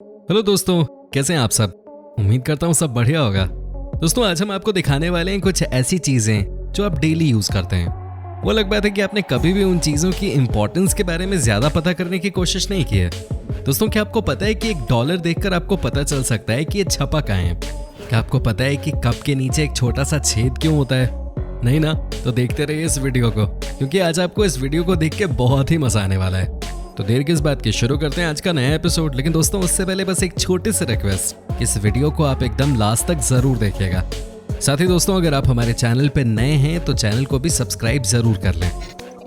Hello दोस्तों, कैसे हैं आप सब। उम्मीद करता हूँ सब बढ़िया होगा। दोस्तों, आज हम आपको दिखाने वाले हैं कुछ ऐसी चीजें जो आप डेली यूज करते हैं। वो अलग बात है कि आपने कभी भी उन चीजों की इंपॉर्टेंस के बारे में ज्यादा पता करने की कोशिश नहीं की है। दोस्तों, क्या आपको पता है कि $1 देखकर आपको पता चल सकता है कि ये छपा कहाँ है। क्या आपको पता है कि कप के नीचे एक छोटा सा छेद क्यों होता है? नहीं ना? तो देखते रहिए इस वीडियो को, क्योंकि आज आपको इस वीडियो को देख के बहुत ही मजा आने वाला है। तो देर किस बात की, शुरू करते हैं आज का नया एपिसोड। लेकिन दोस्तों, उससे पहले बस एक छोटी सी रिक्वेस्ट, इस वीडियो को आप एकदम लास्ट तक जरूर देखिएगा। साथ ही दोस्तों, अगर आप हमारे चैनल पे नए हैं तो चैनल को भी सब्सक्राइब जरूर कर लें।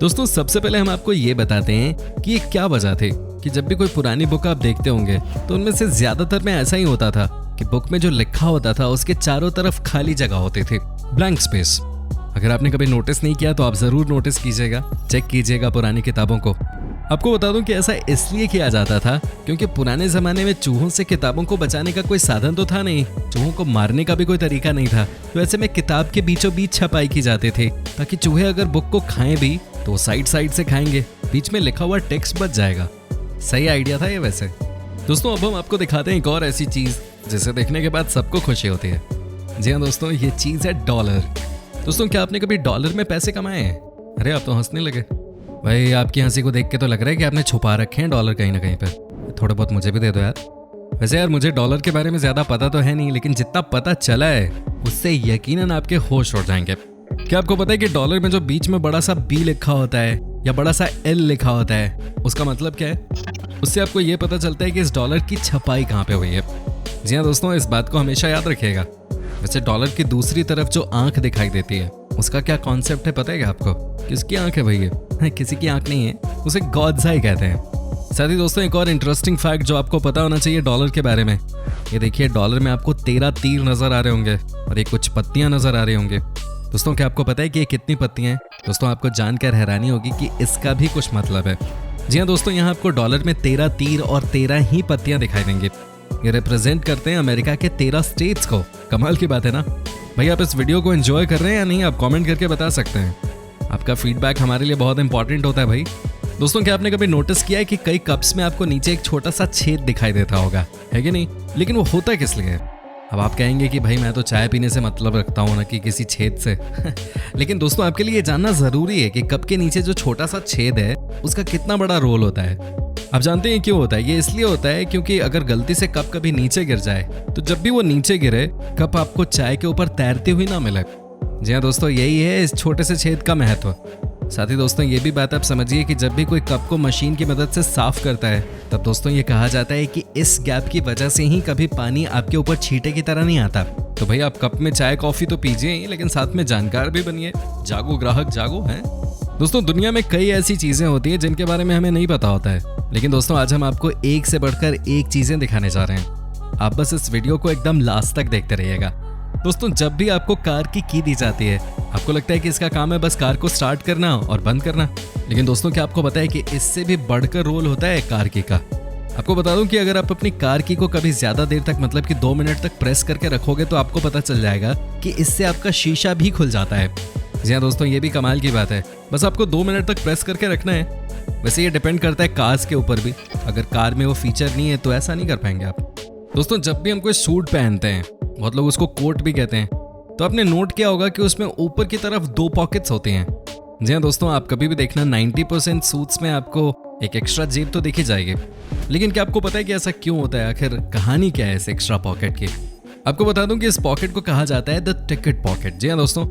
दोस्तों, सबसे पहले हम आपको ये बताते हैं कि ये क्या वजह थी कि जब भी कोई पुरानी बुक आप देखते होंगे तो उनमें से ज्यादातर में ऐसा ही होता था कि बुक में जो लिखा होता था उसके चारों तरफ खाली जगह होती थी, ब्लैंक स्पेस। अगर आपने कभी नोटिस नहीं किया तो आप जरूर नोटिस कीजिएगा, चेक कीजिएगा पुरानी किताबों को। आपको बता दूं कि ऐसा इसलिए किया जाता था क्योंकि पुराने जमाने में चूहों से किताबों को बचाने का कोई साधन तो था नहीं, चूहों को मारने का भी कोई तरीका नहीं था। तो ऐसे में किताब के बीचों बीच छपाई की जाती थी ताकि चूहे अगर बुक को खाएं भी तो साइड साइड से खाएंगे, बीच में लिखा हुआ टेक्स्ट बच जाएगा। सही आइडिया था ये वैसे। दोस्तों, अब हम आपको दिखाते हैं एक और ऐसी चीज जिसे देखने के बाद सबको खुशी होती है। जी हाँ दोस्तों, ये चीज है डॉलर। दोस्तों, क्या आपने कभी डॉलर में पैसे कमाए हैं? अरे आप तो हंसने लगे भाई, आपकी हंसी को देख के तो लग रहा है कि आपने छुपा रखे हैं डॉलर कहीं ना कहीं पे। थोड़े बहुत मुझे भी दे दो यार। वैसे यार, मुझे डॉलर के बारे में ज्यादा पता तो है नहीं, लेकिन जितना पता चला है उससे यकीनन आपके होश उड़ जाएंगे। क्या आपको पता है कि डॉलर में जो बीच में बड़ा सा बी लिखा होता है या बड़ा सा एल लिखा होता है, उसका मतलब क्या है? उससे आपको ये पता चलता है कि इस डॉलर की छपाई कहाँ पे हुई है। जी हाँ दोस्तों, इस बात को हमेशा याद रखिएगा। वैसे डॉलर की दूसरी तरफ जो आंख दिखाई देती है उसका क्या कॉन्सेप्ट है पता है क्या आपको? किसकी आंख है भैया? किसी की आंख नहीं है, उसे गॉड्स आई कहते हैं। साथ ही दोस्तों, एक और इंटरेस्टिंग फैक्ट जो आपको पता होना चाहिए डॉलर के बारे में, ये देखिए, डॉलर में आपको 13 तीर नजर आ रहे होंगे और ये कुछ पत्तियां नजर आ रही होंगे। दोस्तों, क्या आपको पता है कि ये कितनी पत्तियां हैं? दोस्तों, आपको जानकर हैरानी होगी कि इसका भी कुछ मतलब है। जी हाँ दोस्तों, यहाँ आपको डॉलर में 13 तीर और 13 ही पत्तियां दिखाई देंगी। ये रिप्रेजेंट करते हैं अमेरिका के 13 स्टेट्स को। कमाल की बात है ना भाई। आप इस वीडियो को एंजॉय कर रहे हैं या नहीं, आप कमेंट करके बता सकते हैं। आपका फीडबैक हमारे लिए बहुत इंपॉर्टेंट होता है भाई। दोस्तों, क्या आपने कभी नोटिस किया है कि कई कप्स में आपको नीचे एक छोटा सा छेद दिखाई देता होगा, है कि नहीं? लेकिन वो होता किस लिए? अब आप कहेंगे कि भाई मैं तो चाय पीने से मतलब रखता हूँ ना कि किसी छेद से। लेकिन दोस्तों, आपके लिए ये जानना जरूरी है कि कप के नीचे जो छोटा सा छेद है उसका कितना बड़ा रोल होता है। आप जानते हैं क्यों होता है? ये इसलिए होता है क्योंकि अगर गलती से कप कभी नीचे गिर जाए तो जब भी वो नीचे गिरे, कप आपको चाय के ऊपर तैरती हुई ना मिले। जी हाँ दोस्तों, यही है इस छोटे से छेद का महत्व। साथ ही दोस्तों, ये भी बात आप समझिए कि जब भी कोई कप को मशीन की मदद से साफ करता है तब दोस्तों ये कहा जाता है कि इस गैप की वजह से ही कभी पानी आपके ऊपर छींटे की तरह नहीं आता। तो भाई, आप कप में चाय कॉफी तो पीजिए ही, लेकिन साथ में जानकार भी बनिए। जागो ग्राहक जागो। हैं दोस्तों, दुनिया में कई ऐसी चीजें होती हैं जिनके बारे में हमें नहीं पता होता है, लेकिन दोस्तों आज हम आपको एक से बढ़कर एक चीजें दिखाने जा रहे हैं। आप बस इस वीडियो को एकदम लास्ट तक देखते रहिएगा। दोस्तों, जब भी आपको कार की दी जाती है, आपको लगता है कि इसका काम है बस कार को स्टार्ट करना और बंद करना। लेकिन दोस्तों, क्या आपको पता है कि इससे भी बढ़कर रोल होता है कार की का? आपको बता दूं कि अगर आप अपनी कार की को कभी ज्यादा देर तक, मतलब कि 2 मिनट तक प्रेस करके रखोगे तो आपको पता चल जाएगा कि इससे आपका शीशा भी खुल जाता है। जी हाँ दोस्तों, ये भी कमाल की बात है। बस आपको 2 मिनट तक प्रेस करके रखना है। वैसे ये डिपेंड करता है कार्स के ऊपर भी। अगर कार में वो फीचर नहीं है तो ऐसा नहीं कर पाएंगे आप। दोस्तों, जब भी हम कोई सूट पहनते हैं, बहुत लोग उसको कोट भी कहते हैं, तो आपने नोट किया होगा कि उसमें ऊपर की तरफ 2 पॉकेट्स होते हैं। जी हाँ दोस्तों, आप कभी भी देखना 90% सूट्स में आपको एक एक्स्ट्रा जेब तो देखी जाएगी। लेकिन क्या आपको पता है कि ऐसा क्यों होता है? आखिर कहानी क्या है इस एक्स्ट्रा पॉकेट की? आपको बता दूं कि इस पॉकेट को कहा जाता है द टिकट पॉकेट। जी हाँ दोस्तों,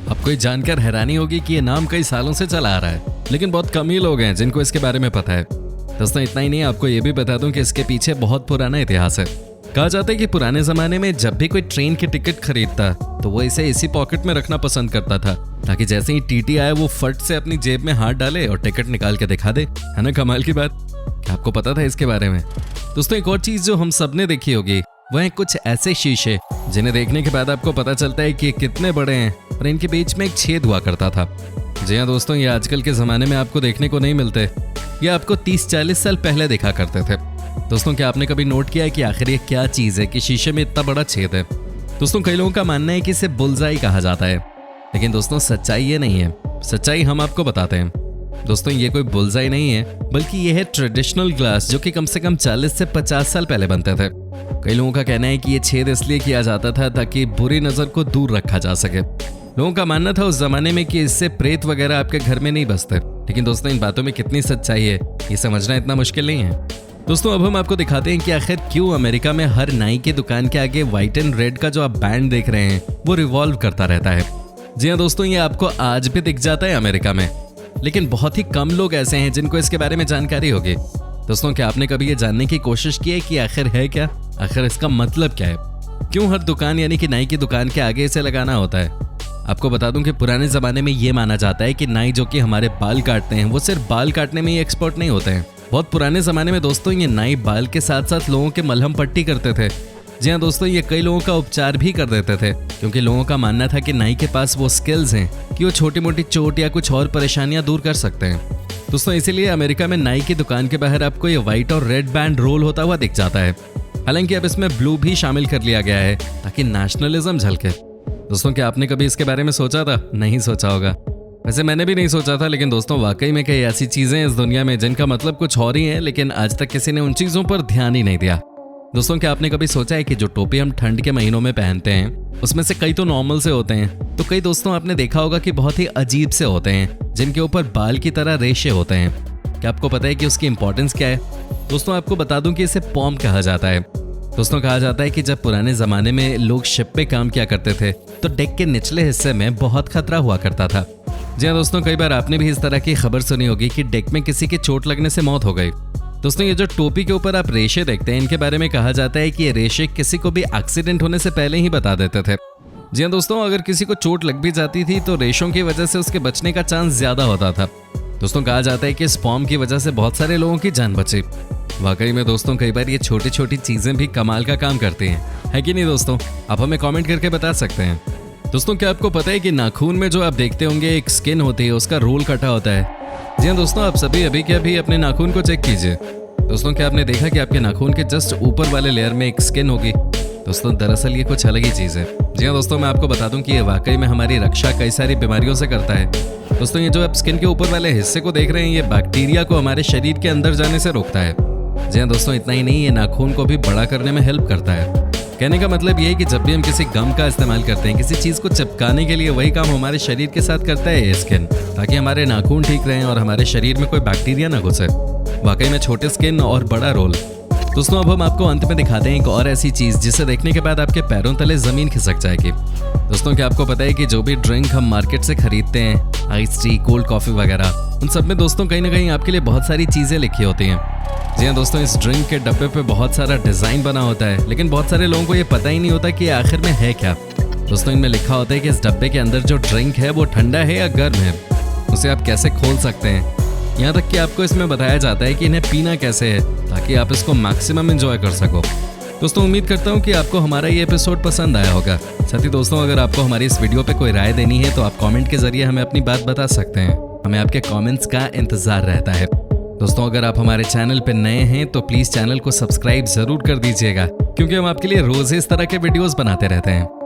आपको ये जानकर हैरानी होगी कि ये नाम कई सालों से चला आ रहा है, लेकिन बहुत कम ही लोग हैं जिनको इसके बारे में पता है। दोस्तों, इतना ही नहीं, आपको ये भी बता दूं कि इसके पीछे बहुत पुराना इतिहास है। कहा जाता है कि पुराने जमाने में जब भी कोई ट्रेन की टिकट खरीदता तो वो इसे इसी पॉकेट में रखना पसंद करता था, ताकि जैसे ही टीटी आए वो फट से अपनी जेब में हाथ डाले और टिकट निकाल के दिखा दे। है ना कमाल की बात? क्या आपको पता था इसके बारे में? दोस्तों, एक और चीज जो हम सबने देखी होगी वह है कुछ ऐसे शीशे जिन्हें देखने के बाद आपको पता चलता है कि ये कितने बड़े हैं और इनके बीच में एक छेद हुआ करता था। जी हाँ दोस्तों, ये आजकल के ज़माने में आपको देखने को नहीं मिलते। ये आपको 30-40 साल पहले देखा करते थे। दोस्तों, क्या आपने कभी नोट किया है कि आखिर ये क्या चीज़ है कि शीशे में इतना बड़ा छेद है? दोस्तों, कई लोगों का मानना है कि इसे बुल्सआई कहा जाता है, लेकिन दोस्तों सच्चाई ये नहीं है। सच्चाई हम आपको बताते हैं। दोस्तों ये कोई बुलजाई नहीं है, बल्कि ये है ट्रेडिशनल ग्लास जो कि कम से कम 40 से 50 साल पहले बनते थे। कई लोगों का कहना है कि ये छेद इसलिए किया जाता था ताकि बुरी नज़र को दूर रखा जा सके। लोगों का मानना था उस जमाने में कि इससे प्रेत वगैरह आपके घर में नहीं बसते। लेकिन दोस्तों इन बातों में कितनी सच्चाई है ये समझना इतना मुश्किल नहीं है। दोस्तों अब हम आपको दिखाते हैं कि आखिर क्यों अमेरिका में हर नाई की दुकान के आगे व्हाइट एंड रेड का जो आप बैंड देख रहे हैं वो रिवॉल्व करता रहता है। जी हाँ दोस्तों, ये आपको आज भी दिख जाता है अमेरिका में, लेकिन बहुत ही कम लोग ऐसे हैं जिनको इसके बारे में जानकारी होगी। दोस्तों क्या आपने कभी ये जानने की कोशिश की है कि आखिर है क्या, आखिर इसका मतलब क्या है, क्यों हर दुकान यानी कि नाई की दुकान के आगे इसे लगाना होता है? आपको बता दूं कि पुराने जमाने में ये माना जाता है कि नाई जो कि हमारे बाल काटते हैं वो सिर्फ बाल काटने में ही एक्सपर्ट नहीं होते हैं। बहुत पुराने जमाने में दोस्तों ये नाई बाल के साथ साथ लोगों के मलहम पट्टी करते थे। जी हाँ दोस्तों, ये कई लोगों का उपचार भी कर देते थे, क्योंकि लोगों का मानना था कि नाई के पास वो स्किल्स हैं कि वो छोटी मोटी चोट या कुछ और परेशानियां दूर कर सकते हैं। दोस्तों इसीलिए अमेरिका में नाई की दुकान के बाहर आपको ये व्हाइट और रेड बैंड रोल होता हुआ दिख जाता है। हालांकि अब इसमें ब्लू भी शामिल कर लिया गया है ताकि नेशनलिज्म झलके। दोस्तों क्या आपने कभी इसके बारे में सोचा था? नहीं सोचा होगा। वैसे मैंने भी नहीं सोचा था, लेकिन दोस्तों वाकई में कई ऐसी चीजें हैं इस दुनिया में जिनका मतलब कुछ और ही है, लेकिन आज तक किसी ने उन चीजों पर ध्यान ही नहीं दिया। दोस्तों क्या आपने कभी सोचा है कि जो टोपी हम ठंड के महीनों में पहनते हैं उसमें से कई तो नॉर्मल से होते हैं, तो कई दोस्तों आपने देखा होगा कि बहुत ही अजीब से होते हैं जिनके ऊपर बाल की तरह रेशे होते हैं। क्या आपको पता है कि उसकी इंपॉर्टेंस क्या है? दोस्तों आपको बता दूं कि इसे पॉम कहा जाता है। दोस्तों कहा जाता है कि जब पुराने जमाने में लोग शिप पे काम किया करते थे तो डेक के निचले हिस्से में बहुत खतरा हुआ करता था। जी हाँ दोस्तों, कई बार आपने भी इस तरह की खबर सुनी होगी कि डेक में किसी की चोट लगने से मौत हो गई। दोस्तों ये जो टोपी के ऊपर आप रेशे देखते हैं, इनके बारे में कहा जाता है कि ये रेशे किसी को भी एक्सीडेंट होने से पहले ही बता देते थे। जी हाँ दोस्तों, अगर किसी को चोट लग भी जाती थी तो रेशों की वजह से उसके बचने का चांस ज्यादा होता था। दोस्तों कहा जाता है कि इस पॉम की वजह से बहुत सारे लोगों की जान बची। वाकई में दोस्तों कई बार ये छोटी छोटी चीजें भी कमाल का काम करती हैं, है कि नहीं दोस्तों? आप हमें कमेंट करके बता सकते हैं। दोस्तों क्या आपको पता है कि नाखून में जो आप देखते होंगे एक स्किन होती है, उसका रोल कटा होता है। जी हाँ दोस्तों, आप सभी अभी के अभी अपने नाखून को चेक कीजिए। दोस्तों क्या आपने देखा कि आपके नाखून के जस्ट ऊपर वाले लेयर में एक स्किन होगी? दोस्तों दरअसल ये कुछ अलग ही चीज़ है। जी हाँ दोस्तों, मैं आपको बता दूं कि ये वाकई में हमारी रक्षा कई सारी बीमारियों से करता है। दोस्तों ये जो आप स्किन के ऊपर वाले हिस्से को देख रहे हैं, ये बैक्टीरिया को हमारे शरीर के अंदर जाने से रोकता है। जी हाँ दोस्तों, इतना ही नहीं, ये नाखून को भी बड़ा करने में हेल्प करता है। कहने का मतलब ये है कि जब भी हम किसी गम का इस्तेमाल करते हैं, किसी चीज़ को चिपकाने के लिए, वही काम हमारे शरीर के साथ करता है ये स्किन, ताकि हमारे नाखून ठीक रहें और हमारे शरीर में कोई बैक्टीरिया ना घुसे। वाकई में छोटे स्किन और बड़ा रोल। दोस्तों अब हम आपको अंत में दिखाते हैं एक और ऐसी चीज़ जिसे देखने के बाद आपके पैरों तले ज़मीन खिसक जाएगी। दोस्तों क्या आपको पता है कि जो भी ड्रिंक हम मार्केट से खरीदते हैं, आइस टी, कोल्ड कॉफ़ी वगैरह, उन सब में दोस्तों कहीं ना कहीं आपके लिए बहुत सारी चीज़ें लिखी होती हैं। जी हाँ दोस्तों, इस ड्रिंक के डब्बे पे बहुत सारा डिज़ाइन बना होता है, लेकिन बहुत सारे लोगों को ये पता ही नहीं होता कि आखिर में है क्या। दोस्तों इनमें लिखा होता है कि इस डब्बे के अंदर जो ड्रिंक है वो ठंडा है या गर्म है, उसे आप कैसे खोल सकते हैं, यहाँ तक कि आपको इसमें बताया जाता है कि इन्हें पीना कैसे है ताकि आप इसको मैक्सिमम एंजॉय कर सको। दोस्तों उम्मीद करता हूँ कि आपको हमारा ये एपिसोड पसंद आया होगा। साथ ही दोस्तों अगर आपको हमारी इस वीडियो पे कोई राय देनी है तो आप कमेंट के जरिए हमें अपनी बात बता सकते हैं। हमें आपके कमेंट्स का इंतजार रहता है। दोस्तों अगर आप हमारे चैनल पे नए हैं तो प्लीज़ चैनल को सब्सक्राइब ज़रूर कर दीजिएगा, क्योंकि हम आपके लिए रोज़ इस तरह के वीडियोज़ बनाते रहते हैं।